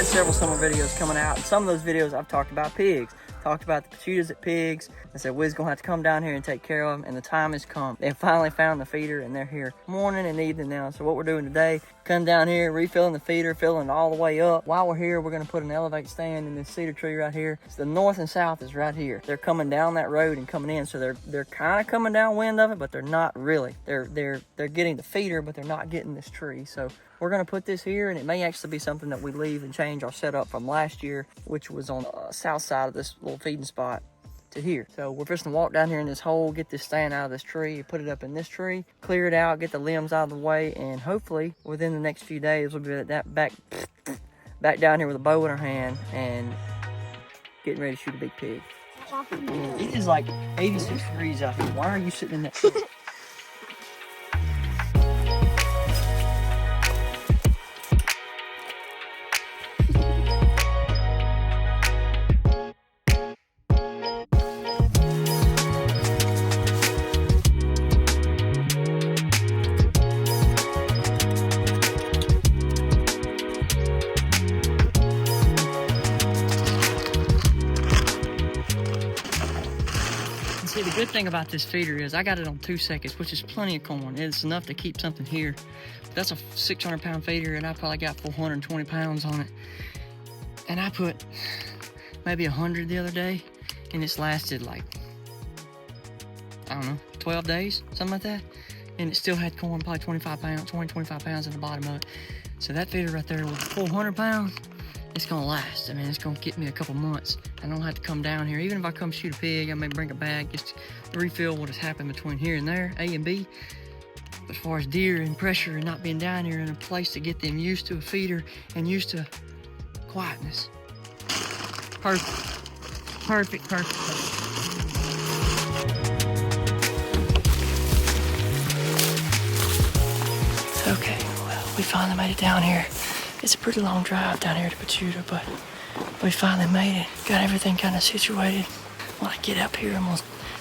several summer videos coming out, and some of those videos I've talked about pigs. Talked about the Pachutas at pigs. I said, we're gonna have to come down here and take care of them, and the time has come. They finally found the feeder, and they're here morning and evening now. So what we're doing today, come down here, refilling the feeder, filling it all the way up. While we're here, we're gonna put an elevate stand in this cedar tree right here. So the north and south is right here. They're coming down that road and coming in, so they're kind of coming downwind of it, but they're not really. They're getting the feeder, but they're not getting this tree. So we're gonna put this here, and it may actually be something that we leave and change our setup from last year, which was on the south side of this little feeding spot, to here. So we're just gonna walk down here in this hole, get this stand out of this tree, put it up in this tree, clear it out, get the limbs out of the way, and hopefully within the next few days we'll be back down here with a bow in our hand and getting ready to shoot a big pig. It is like 86 degrees out here. Why are you sitting in that tree? See, the good thing about this feeder is I got it on 2 seconds, which is plenty of corn. It's enough to keep something here. That's a 600-pound feeder, and I probably got 420 pounds on it. And I put maybe 100 the other day, and it's lasted like, I don't know, 12 days, something like that. And it still had corn, probably 25 pounds in the bottom of it. So that feeder right there with 400 pounds, it's gonna last. I mean, it's gonna get me a couple months. I don't have to come down here. Even if I come shoot a pig, I may bring a bag just to refill what has happened between here and there, A and B. But as far as deer and pressure and not being down here in a place to get them used to a feeder and used to quietness. Perfect. Perfect. Okay, well, we finally made it down here. It's a pretty long drive down here to Pachuta, but we finally made it. Got everything kind of situated. When I get up here, I'm gonna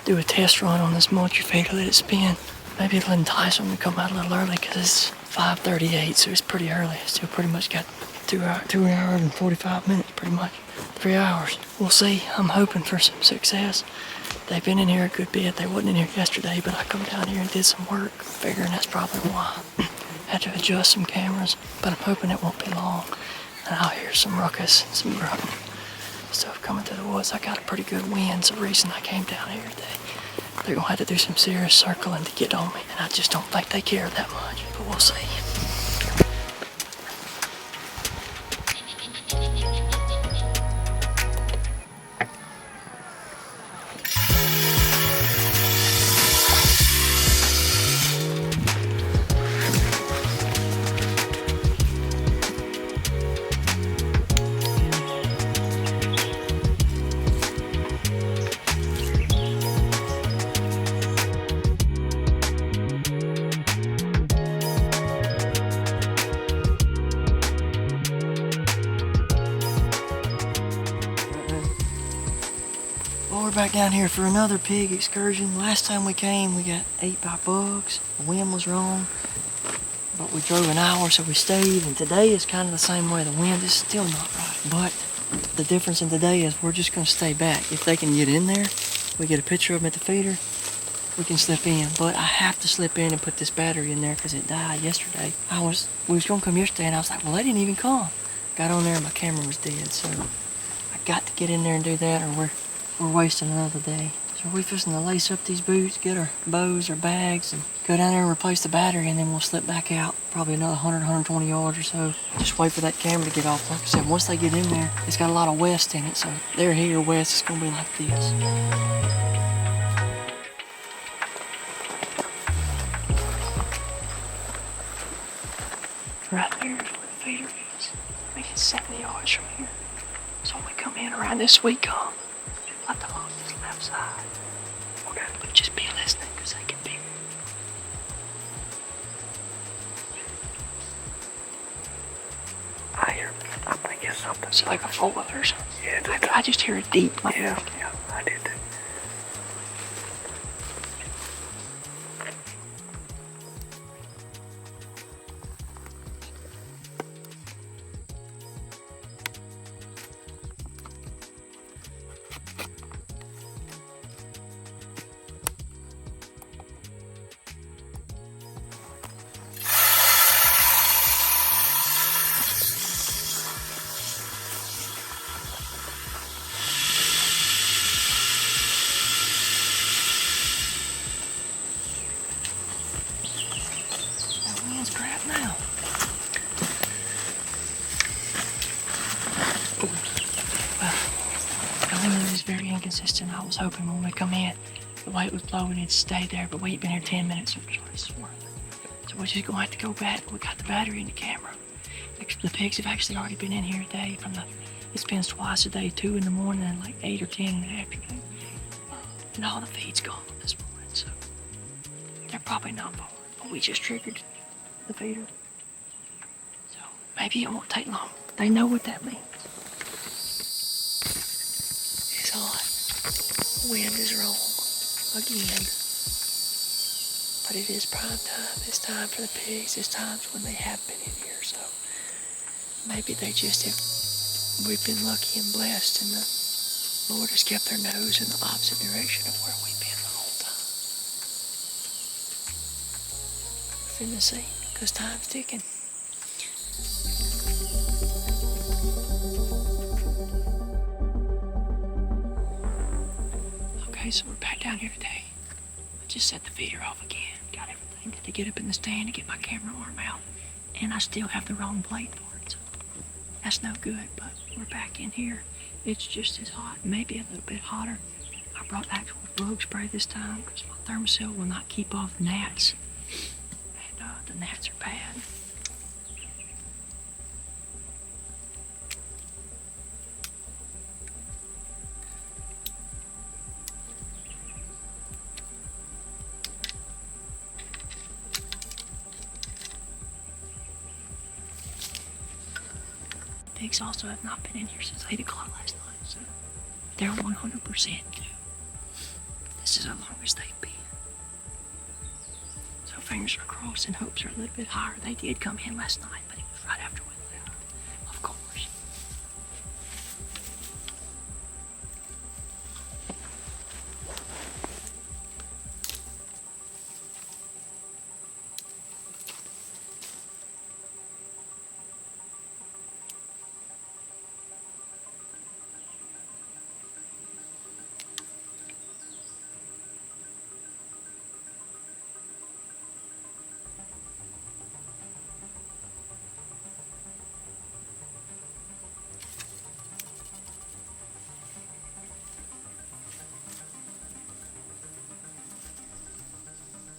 do a test run on this mulcher feeder, let it spin. Maybe it'll entice them to come out a little early because it's 5:38, so it's pretty early. Still pretty much got 2 hours and 45 minutes, pretty much. 3 hours. We'll see. I'm hoping for some success. They've been in here a good bit. They wasn't in here yesterday, but I come down here and did some work, figuring that's probably why. Had to adjust some cameras, but I'm hoping it won't be long. And I'll hear some ruckus and some grunting stuff coming through the woods. I got a pretty good wind. It's the reason I came down here today. They're gonna have to do some serious circling to get on me, and I just don't think they care that much, but we'll see. Well, we're back down here for another pig excursion. Last time we came, we got ate by bugs. The wind was wrong, but we drove an hour, so we stayed. And today is kind of the same way. The wind is still not right, but the difference in today is we're just gonna stay back. If they can get in there, we get a picture of them at the feeder, we can slip in. But I have to slip in and put this battery in there because it died yesterday. We was gonna come yesterday, and I was like, well, they didn't even come. Got on there and my camera was dead, so I got to get in there and do that, or we're wasting another day. So we're fixing to lace up these boots, get our bows or bags, and go down there and replace the battery, and then we'll slip back out probably another 120 yards or so. Just wait for that camera to get off. Like I said, once they get in there, it's got a lot of west in it, so they're here west, it's gonna be like this. Right there is where the feeder is. I mean, it's 70 yards from here. So when we come in around this sweet gum, let them off this left side. We're gonna just be listening because they can be. I think it's something. It's like a foal or something. Yeah, I just hear it deep. Like yeah, I did too. crap now. Well, the wind is very inconsistent. I was hoping when we come in, the way it was blowing, it'd stay there, but we've been here 10 minutes, so it's worth it. So we're just gonna have to go back. We got the battery in the camera. The pigs have actually already been in here today. It spins twice a day, 2 in the morning and like 8 or 10 in the afternoon. And all the feed's gone this morning, so they're probably not bored. But we just triggered the feeder. So maybe it won't take long. They know what that means. It's hot. Wind is wrong again. But it is prime time. It's time for the pigs. It's times when they have been in here, so maybe they just have. We've been lucky and blessed, and the Lord has kept their nose in the opposite direction of where we've been the whole time. We're finna see, because time's ticking. Okay, so we're back down here today. I just set the feeder off again. Got everything. Got to get up in the stand to get my camera arm out. And I still have the wrong plate for it, so that's no good, but we're back in here. It's just as hot, maybe a little bit hotter. I brought actual bug spray this time because my thermocell will not keep off gnats. And the gnats are bad. Pigs also have not been in here since 8 o'clock last night, so they're 100% new. This is how long as they've been. So fingers are crossed and hopes are a little bit higher. They did come in last night, but it was right after we left, of course.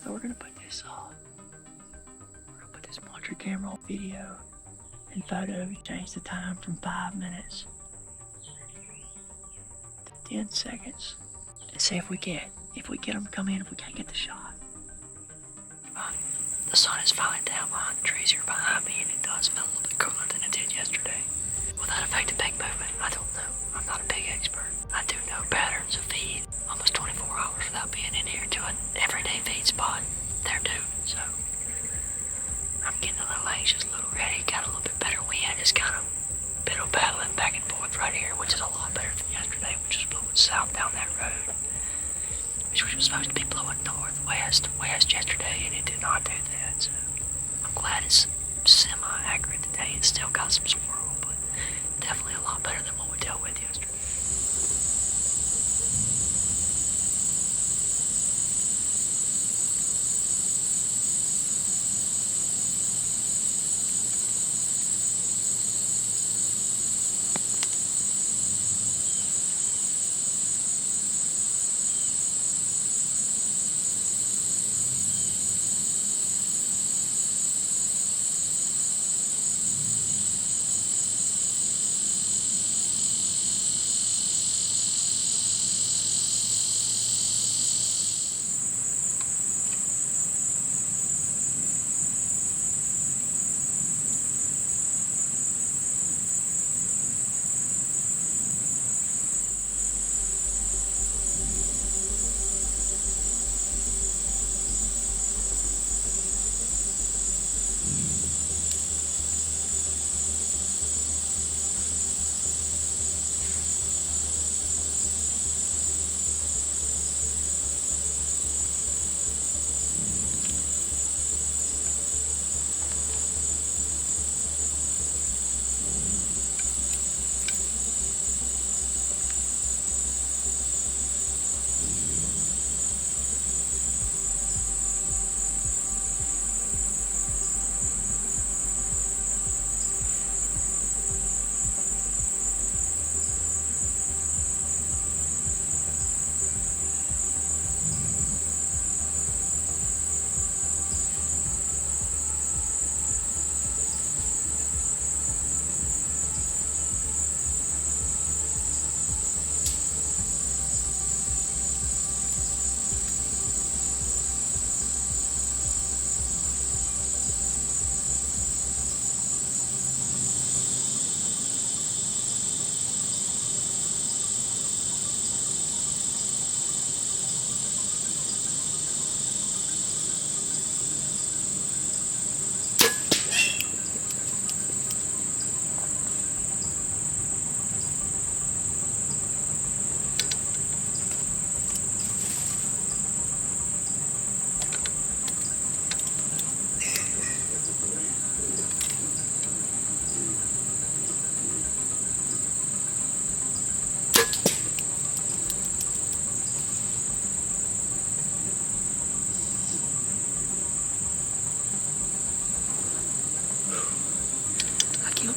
So we're gonna put this monitor camera on video and photo, change the time from 5 minutes to 10 seconds. And see if we get them to come in, if we can't get the shot. The sun is finally down behind the trees here behind me, and it does feel a little bit cooler than it did yesterday. Will that affect the pig movement? I don't know. I'm not a pig expert. I do know patterns of feed. Almost 24 hours without being in here to an everyday feed spot. They're due, so I'm getting a little anxious, a little ready. Got a little bit better wind. It's kind of biddle battling back and forth right here, which is a lot better than yesterday, which was blowing south down that road, which was supposed to be blowing west yesterday, and it did not do that. So I'm glad it's semi-accurate today. It's still got some swirl, but definitely a lot better than what we dealt with yesterday.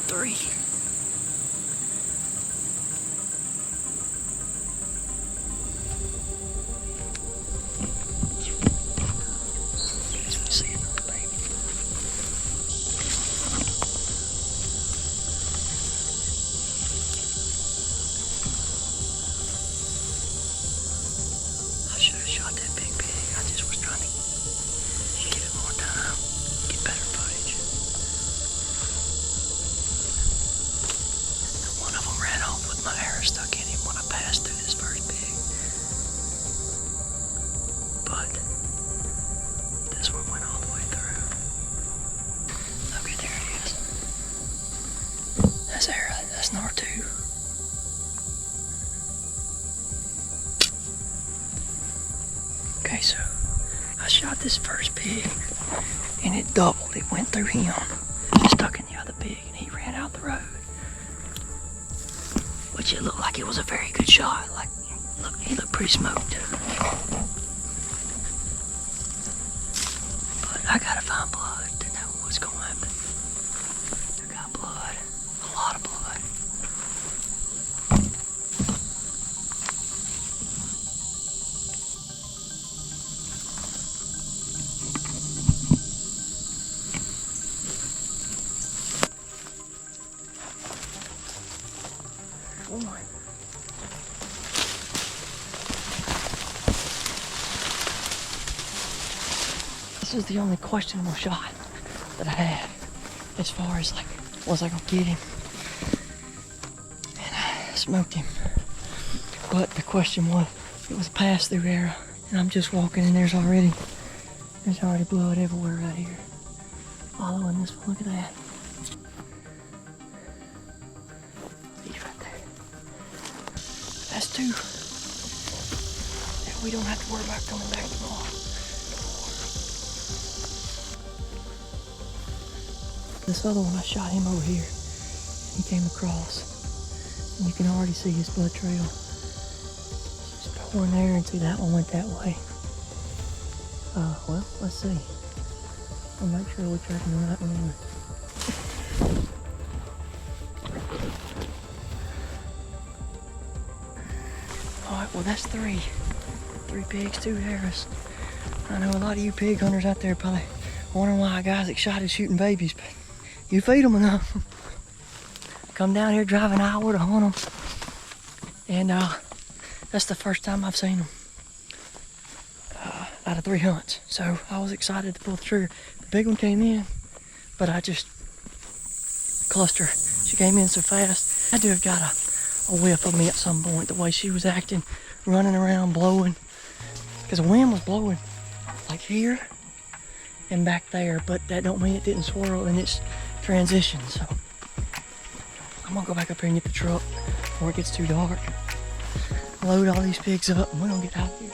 3. See another baby. I should have shot that big pig. I just was trying to give it more time, get better footage. One of them ran off with my arrow stuck in him when I passed through this first pig. But this one went all the way through. Okay, there it is. That's arrow. That's number 2. Okay, so I shot this first pig and it doubled. It went through him, stuck in the other pig, and he ran out the road. Which it looked like it was a very good shot. Like, look, he looked pretty smoked. But I gotta find blood to know what's gonna happen. I got blood, a lot of blood. One. This was the only questionable shot that I had as far as like, was I gonna get him? And I smoked him. But the question was, it was a pass-through arrow, and I'm just walking and there's already blood everywhere right here. Following this one, look at that. He's right there. That's 2. And we don't have to worry about coming back tomorrow. This other one, I shot him over here. He came across. And you can already see his blood trail. Just pouring there, and see that one went that way. Well, let's see. I'll make sure we're tracking the right one anyway. Alright, well that's 3. 3 pigs, 2 arrows. I know a lot of you pig hunters out there probably wondering why guys that shot is shooting babies, but you feed them enough. Come down here, drive an hour to hunt them. And that's the first time I've seen them out of 3 hunts. So I was excited to pull the trigger. The big one came in, but I just clustered her. She came in so fast. I had to have got a whiff of me at some point, the way she was acting, running around, blowing. Because the wind was blowing like here and back there, but that don't mean it didn't swirl in its transition. So I'm gonna go back up here and get the truck before it gets too dark. Load all these pigs up and we're gonna get out of here.